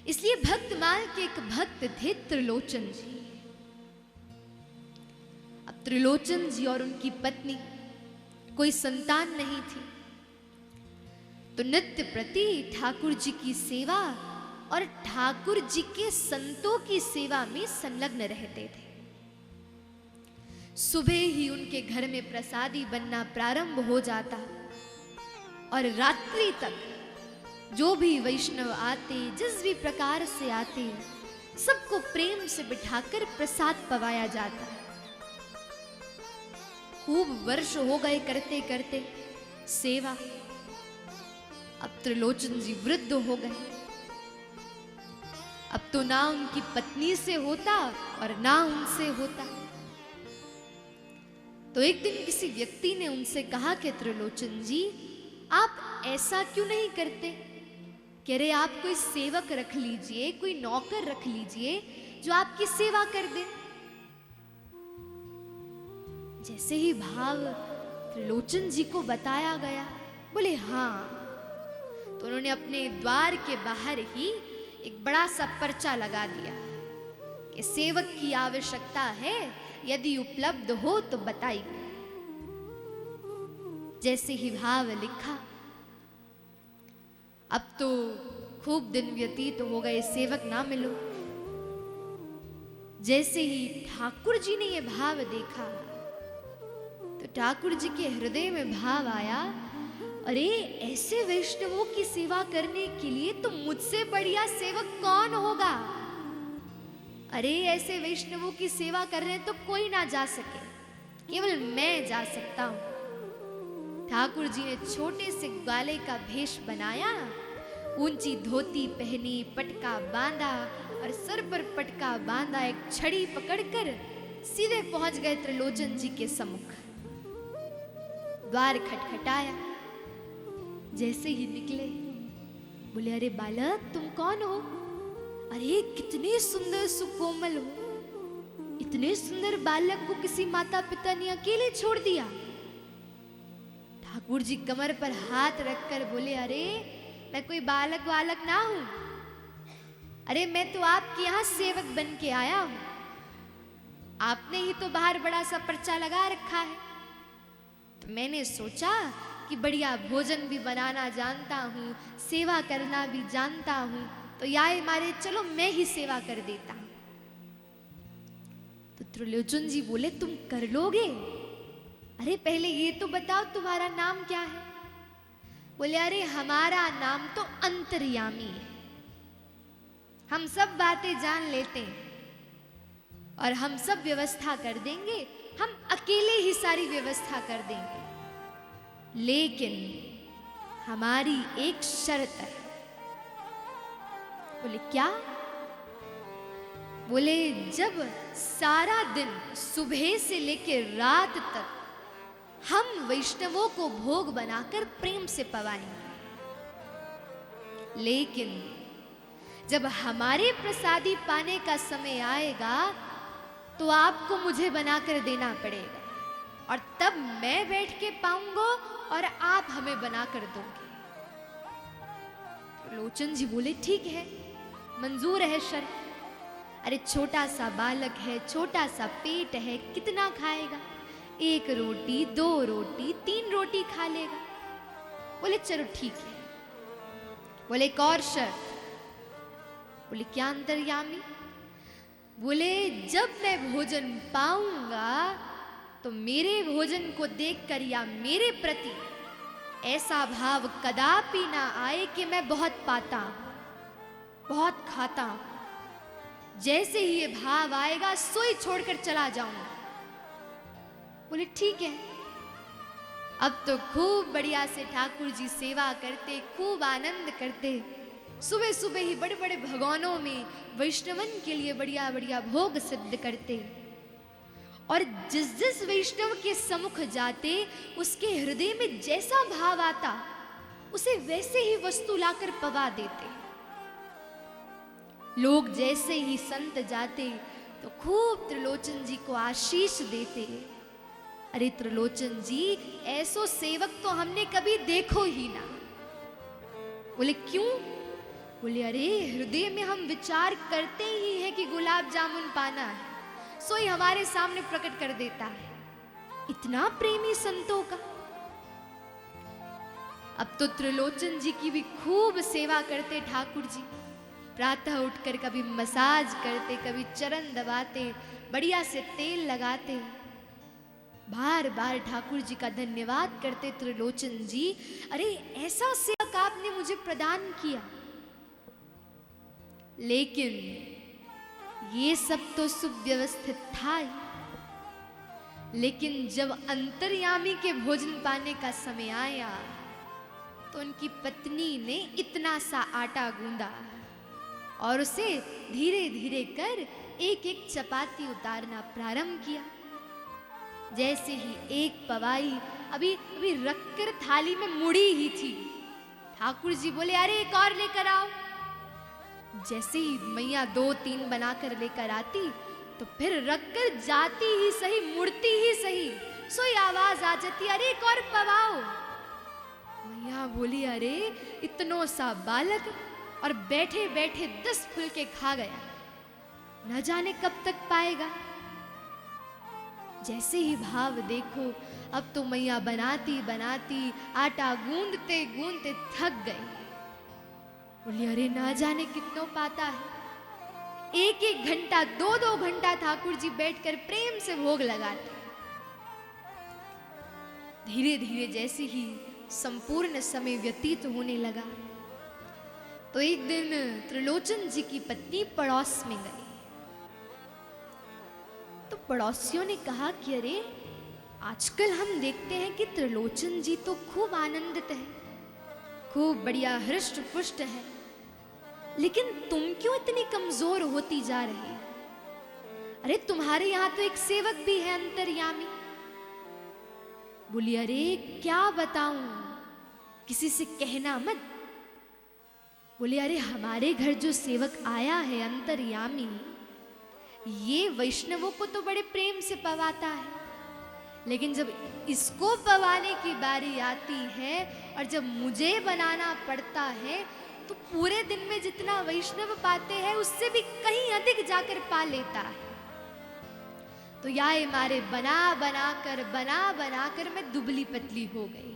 इसलिए भक्तमाल के एक भक्त थे त्रिलोचन जी। अब त्रिलोचन जी और उनकी पत्नी कोई संतान नहीं थी, तो नित्य प्रति ठाकुर जी की सेवा और ठाकुर जी के संतों की सेवा में संलग्न रहते थे। सुबह ही उनके घर में प्रसादी बनना प्रारंभ हो जाता और रात्रि तक जो भी वैष्णव आते, जिस भी प्रकार से आते, सबको प्रेम से बिठाकर प्रसाद पवाया जाता। खूब वर्ष हो गए करते करते सेवा। अब त्रिलोचन जी वृद्ध हो गए। अब तो ना उनकी पत्नी से होता और ना उनसे होता। तो एक दिन किसी व्यक्ति ने उनसे कहा कि त्रिलोचन जी, आप ऐसा क्यों नहीं करते? कह रहे आप कोई सेवक रख लीजिए, कोई नौकर रख लीजिए जो आपकी सेवा कर दे। जैसे ही भाव त्रिलोचन जी को बताया गया, बोले हाँ। तो उन्होंने अपने द्वार के बाहर ही एक बड़ा सा पर्चा लगा दिया कि सेवक की आवश्यकता है, यदि उपलब्ध हो तो बताइए। जैसे ही भाव लिखा, अब तो खूब दिन व्यतीत हो गए, सेवक ना मिलो। जैसे ही ठाकुर जी ने यह भाव देखा तो ठाकुर जी के हृदय में भाव आया, अरे ऐसे वैष्णवों की सेवा करने के लिए तो मुझसे बढ़िया सेवक कौन होगा। अरे ऐसे वैष्णवों की सेवा कर रहे तो कोई ना जा सके, केवल मैं जा सकता हूं। ठाकुर जी ने छोटे से ग्वाले का भेष बनाया, ऊंची धोती पहनी, पटका बांधा और सर पर पटका बांधा, एक छड़ी पकड़कर सीधे पहुंच गए त्रिलोचन जी के सम्मुख। द्वार खटखटाया। जैसे ही निकले, बोले अरे बालक तुम कौन हो? अरे कितने सुंदर सुकोमल हो, इतने सुंदर बालक को किसी माता पिता ने अकेले छोड़ दिया। ठाकुर जी कमर पर हाथ रखकर बोले, अरे मैं कोई बालक वालक ना हूं, अरे मैं तो आपके यहां सेवक बन के आया हूं। आपने ही तो बाहर बड़ा सा पर्चा लगा रखा है, तो मैंने सोचा कि बढ़िया भोजन भी बनाना जानता हूं, सेवा करना भी जानता हूं, तो यार मारे चलो मैं ही सेवा कर देता हूं। तो त्रिलोचन जी बोले तुम कर लोगे? अरे पहले ये तो बताओ तुम्हारा नाम क्या है? बोले अरे हमारा नाम तो अंतर्यामी है, हम सब बातें जान लेते हैं और हम सब व्यवस्था कर देंगे, हम अकेले ही सारी व्यवस्था कर देंगे, लेकिन हमारी एक शर्त है। बोले क्या? बोले जब सारा दिन सुबह से लेकर रात तक हम वैष्णवों को भोग बनाकर प्रेम से पवाएंगे, लेकिन जब हमारे प्रसादी पाने का समय आएगा तो आपको मुझे बनाकर देना पड़ेगा, और तब मैं बैठ के पाऊंगा और आप हमें बनाकर दोगे। तो लोचन जी बोले ठीक है, मंजूर है शर्त। अरे छोटा सा बालक है, छोटा सा पेट है, कितना खाएगा? एक रोटी, दो रोटी, तीन रोटी खा लेगा। बोले चलो ठीक है। बोले एक और शर्त। बोले क्या अंतर्यामी? बोले जब मैं भोजन पाऊंगा तो मेरे भोजन को देखकर या मेरे प्रति ऐसा भाव कदापि ना आए कि मैं बहुत पाता हूं, बहुत खाता हूं। जैसे ही ये भाव आएगा सोई छोड़कर चला जाऊंगा। बोले ठीक है। अब तो खूब बढ़िया से ठाकुर जी सेवा करते, खूब आनंद करते। सुबह सुबह ही बड़े बड़े भगवानों में वैष्णवन के लिए बढ़िया बढ़िया भोग सिद्ध करते, और जिस जिस वैष्णव के सम्मुख जाते उसके हृदय में जैसा भाव आता उसे वैसे ही वस्तु लाकर पवा देते। लोग जैसे ही संत जाते तो खूब त्रिलोचन जी को आशीष देते। अरे त्रिलोचन जी ऐसो सेवक तो हमने कभी देखो ही ना। बोले क्यों? बोले अरे हृदय में हम विचार करते ही हैं कि गुलाब जामुन पाना है, सोई हमारे सामने प्रकट कर देता है। इतना प्रेमी संतों का। अब तो त्रिलोचन जी की भी खूब सेवा करते ठाकुर जी। प्रातः उठकर कभी मसाज करते, कभी चरण दबाते, बढ़िया से तेल लगाते, बार बार ठाकुर जी का धन्यवाद करते त्रिलोचन जी। अरे ऐसा सेवक आपने मुझे प्रदान किया। लेकिन ये सब तो सुव्यवस्थित था ही। लेकिन जब अंतर्यामी के भोजन पाने का समय आया तो उनकी पत्नी ने इतना सा आटा गूंदा और उसे धीरे धीरे कर एक एक चपाती उतारना प्रारंभ किया। जैसे ही एक पवाई अभी अभी रखकर थाली में मुड़ी ही थी, ठाकुर जी बोले अरे एक और लेकर आओ। जैसे ही मैया 2-3 बनाकर लेकर आती तो फिर रखकर जाती ही सही, मुड़ती ही सही, सोई आवाज आ जाती अरे एक और पवाओ। मैया बोली अरे इतनो सा बालक और बैठे बैठे 10 फुलके खा गया, न जाने कब तक पाएगा। जैसे ही भाव देखो, अब तो मैया बनाती बनाती आटा गूंदते गूंदते थक गई। बोली अरे ना जाने कितनों पाता है। 1-1 घंटा 2-2 घंटा ठाकुर जी बैठकर प्रेम से भोग लगाते। धीरे धीरे जैसे ही संपूर्ण समय व्यतीत होने लगा तो एक दिन त्रिलोचन जी की पत्नी पड़ोस में गई। तो पड़ोसियों ने कहा कि अरे आजकल हम देखते हैं कि त्रिलोचन जी तो खूब आनंदित है, खूब बढ़िया हृष्ट पुष्ट है, लेकिन तुम क्यों इतनी कमजोर होती जा रही? अरे तुम्हारे यहां तो एक सेवक भी है अंतर्यामी। बोली अरे क्या बताऊं, किसी से कहना मत। बोले अरे हमारे घर जो सेवक आया है अंतर्यामी, ये वैष्णवों को तो बड़े प्रेम से पवाता है, लेकिन जब इसको पवाने की बारी आती है और जब मुझे बनाना पड़ता है तो पूरे दिन में जितना वैष्णव पाते हैं उससे भी कहीं अधिक जाकर पा लेता है। तो याए मारे बना बना कर मैं दुबली पतली हो गई।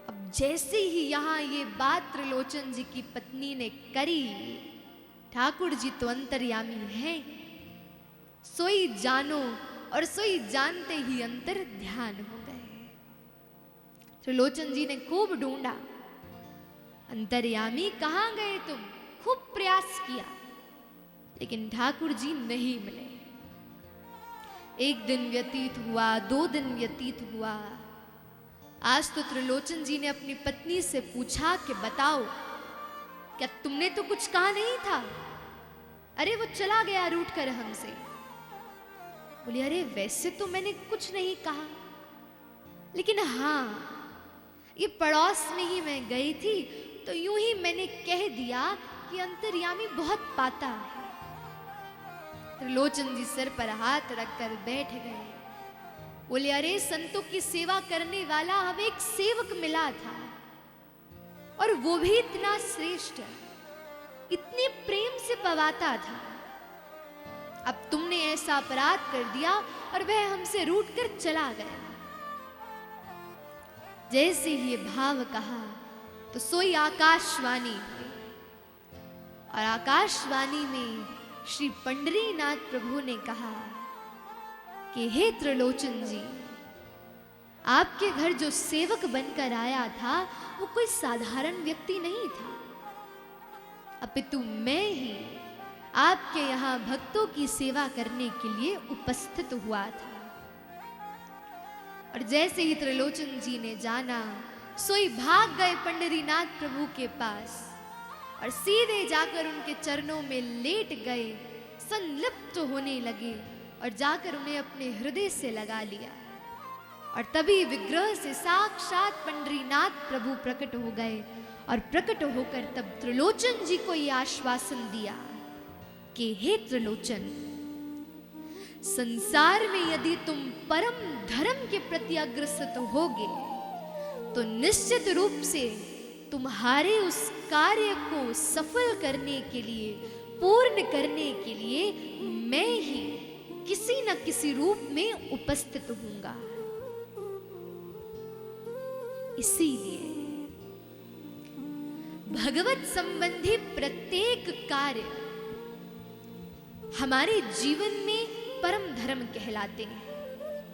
अब जैसे ही यहां ये बात त्रिलोचन जी की पत्नी ने करी, ठाकुर जी तो अंतर्यामी हैं, सोई जानो और सोई जानते ही अंतर ध्यान हो गए। त्रिलोचन जी ने खूब ढूंढा, अंतर्यामी कहां गए तुम? खूब प्रयास किया, लेकिन ठाकुर जी नहीं मिले। 1 दिन व्यतीत हुआ, 2 दिन व्यतीत हुआ। आज तो त्रिलोचन जी ने अपनी पत्नी से पूछा कि बताओ, क्या तुमने तो कुछ कहा नहीं था? अरे वो चला गया रूठ कर हमसे। बोली अरे वैसे तो मैंने कुछ नहीं कहा, लेकिन हाँ ये पड़ोस में ही मैं गई थी तो यूं ही मैंने कह दिया कि अंतर्यामी बहुत पाता है। त्रिलोचन जी सिर पर हाथ रखकर बैठ गए। बोले अरे संतों की सेवा करने वाला हमें एक सेवक मिला था, और वो भी इतना श्रेष्ठ, इतने प्रेम से पवाता था। अब तुमने ऐसा अपराध कर दिया और वह हमसे रूठ कर चला गया। जैसे ही ये भाव कहा तो सोई आकाशवाणी हुई, और आकाशवाणी में श्री पंडरीनाथ प्रभु ने कहा कि हे त्रिलोचन जी, आपके घर जो सेवक बनकर आया था वो कोई साधारण व्यक्ति नहीं था, अपितु मैं ही आपके यहाँ भक्तों की सेवा करने के लिए उपस्थित हुआ था। और जैसे ही त्रिलोचन जी ने जाना, सोई भाग गए पंडरीनाथ प्रभु के पास और सीधे जाकर उनके चरणों में लेट गए, संलिप्त होने लगे और जाकर उन्हें अपने हृदय से लगा लिया। और तभी विग्रह से साक्षात पंडरीनाथ प्रभु प्रकट हो गए और प्रकट होकर तब त्रिलोचन जी को यह आश्वासन दिया कि हे त्रिलोचन, संसार में यदि तुम परम धर्म के प्रति अग्रसर होगे तो निश्चित रूप से तुम्हारे उस कार्य को सफल करने के लिए, पूर्ण करने के लिए मैं ही किसी न किसी रूप में उपस्थित हूंगा। इसीलिए भगवत संबंधी प्रत्येक कार्य हमारे जीवन में परम धर्म कहलाते हैं।